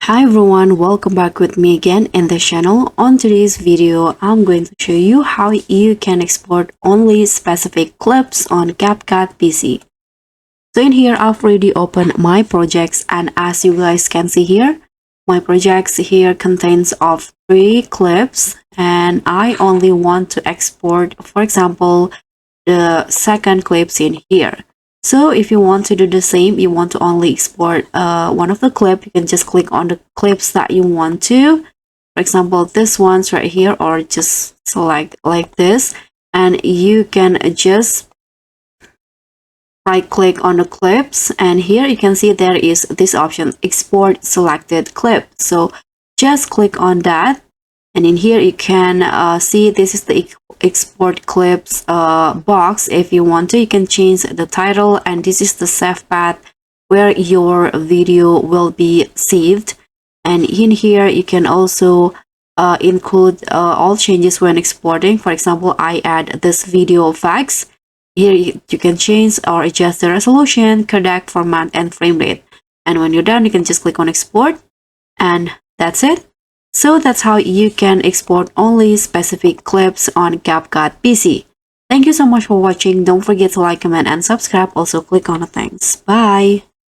Hi everyone, welcome back with me again in the channel. On today's video, I'm going to show you how you can export only specific clips on CapCut PC. So in here, I've already opened my projects, and as you guys can see here, my projects here contains of 3 clips, and I only want to export, for example, the second clips in here. So if you want to do the same, you want to only export one of the clip, you can just click on the clips that you want to. For example, this one's right here, or just select like this, and you can just right click on the clips, and here you can see there is this option, export selected clip. So just click on that, and in here you can see this is the export clips box. If you want to, you can change the title, and this is the save path where your video will be saved. And in here you can also include all changes when exporting. For example, I add this video effects. Here you can change or adjust the resolution, codec, format, and frame rate. And when you're done, you can just click on export, and that's it. So that's how you can export only specific clips on CapCut PC. Thank you so much for watching. Don't forget to like, comment, and subscribe. Also click on the thanks. Bye!